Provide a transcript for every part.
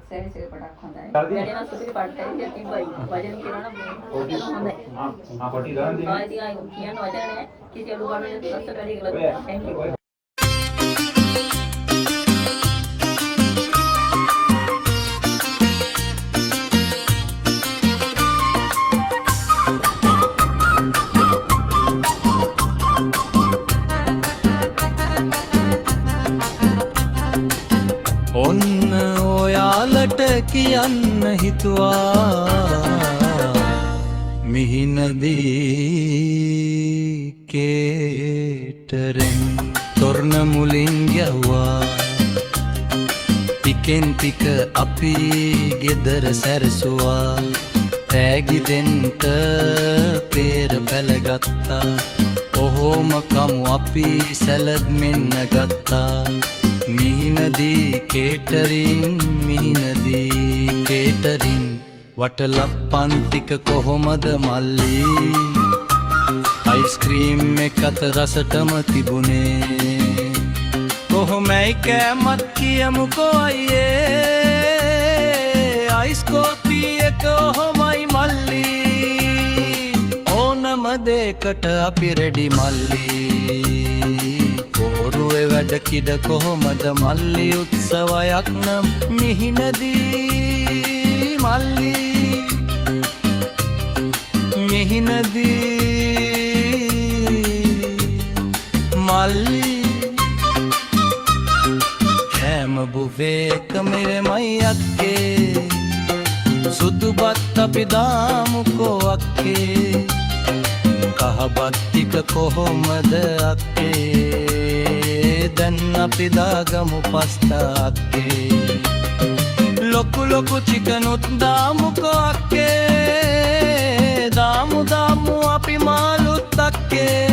Service එක පොඩක් හොඳයි. වැඩේන සුපිරි පට්ටයි තිබ්බයි. වචන කියනවා නම් හොඳයි. පොටි දාන්න තියෙනවා. ආයෙත් කියන්න වචන නැහැ. කිසි අඩුපාඩු නැති ලස්සට වැඩි කළා. Thank you. ඔන්න ඔයාලට කියන්න හිතුවා මිහිනදී කේටරෙන් තොරණ මුලින් ගැව්වා ටිකෙන් ටික අපි ගෙදර සැරසුවා තෑගි දෙන්ට පේර පැලගත්තා ඔහොම කමු අපි සැලඩ් මෙන්න ගත්තා මිහිනදී කේටරින් මිහිනදී කේටරින් වටලප්පන් ටික කොහොමද මල්ලි අයිස්ක්‍රීම් එකත් රසටම තිබුණේ කොහොමයි කෑමත් කියමුකෝ අයියේ අයිස්කෝපි එක කොහොමයි මල්ලි ඕනම දෙයකට අපි රෙඩි මල්ලි පෝරුවේ වැඩ කිඩ කොහොමද මල්ලි උත්සවයක් නම් මිහිනදී මල්ලි මිහිනදී මල්ලි කෑම බුවේක මෙරමයි අක්කේ සුදුබත් අපි දාමුකෝ අක්කේ කහබත් ටික කොහොමද අක්කේ දැන් අපි දාගමු පස්තා අක්කේ ලොකු ලොකු චිකනුත් දාමුකෝ අක්කේ දාමු දාමු අපි මාළුත් අක්කේ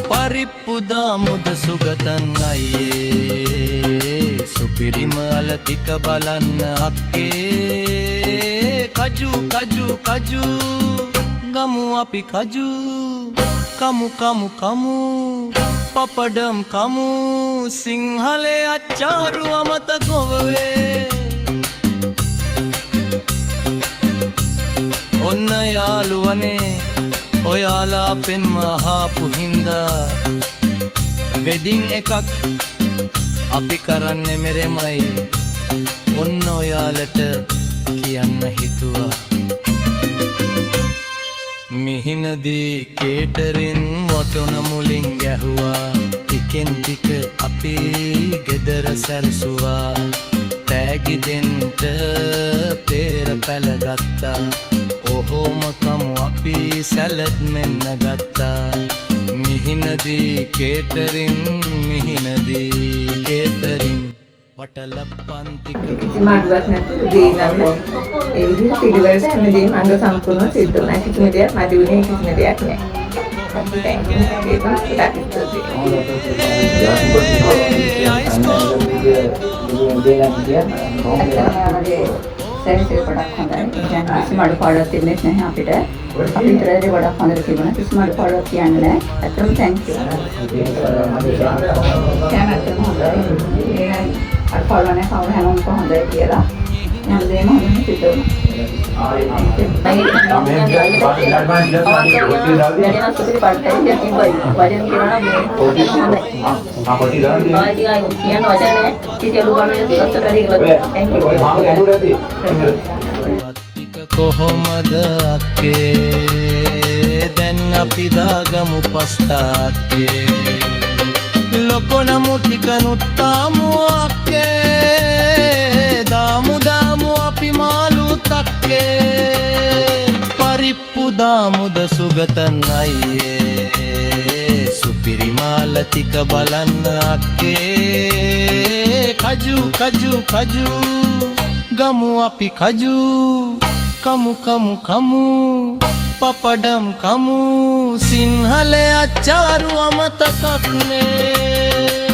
පරිප්පු දාමුද සුගතන් අයියේ සුපිරිම අල ටික බලන්න අක්කේ කජු කජු කජු ගමු අපි කජු කමු කමු කමු පපඩම් කමු සිංහලේ අච්චාරු අමතකොවේ ඔන්න යාළුවනේ ඔයාලා පෙන්ම අහපු හින්දා වෙඩින් එකක් අපි කරන්නේ මෙරෙමයි ඔන්න ඔයාලට කියන්න හිතුවා මිහිනදී කේටරින් වතුන මුලින් ගැහුවා ටිකෙන් ටික අපි ගෙදර සැරසුවා තෑගි දෙන්ට පේර පැලගත්තා ඔහොම කමු අපි සැලඩ් මෙන්න ගත්තා මිහිනදී කේටරින් මිහිනදී කේටරින් වටලප්පන් ටික කිසිම අඩුවක් නැතුව දීනම ඒ විදිහට පිළිවෙලට හැමදේම අංග සම්පූර්ණව සිද්ධ වුණා කිසිම දෙයක් මදි වුණේ කිසිම දෙයක් නෑ Thank you. සර්විස් එක පොඩක් හොඳයි. දැන් කිසිම අඩුපාඩුවක් තිබුණේ නැහැ අපිට. අපි විතරයි ගොඩක් හොඳට තිබුණා. කිසිම අඩුපාඩුවක් කියන්නේ නැහැ. ඇත්තටම thank you. කැමැත්තම හොඳයි. ඒ අඩුපාඩු නැහැ කවුරු හැමෝම හොඳයි කියලා. හැමදේම හොඳට සිද්ධ වුණා. කොහොමද අක්කේ දැන් අපි දාගමු පස්තා අක්කේ ලොකු නමු ටිකනුත් තාමු අක්කේ දාමු දාමු අපි මාළුත් අක්කේ පරිප්පු දාමුද සුගතන් අයියේ සුපිරි මාල ටික බලන්න අක්කේ කජු කජු කජු ගමු අපි කජු කමු කමු කමු පපඩම් කමු සිංහලේ අච්චාරු අමතකක් නේ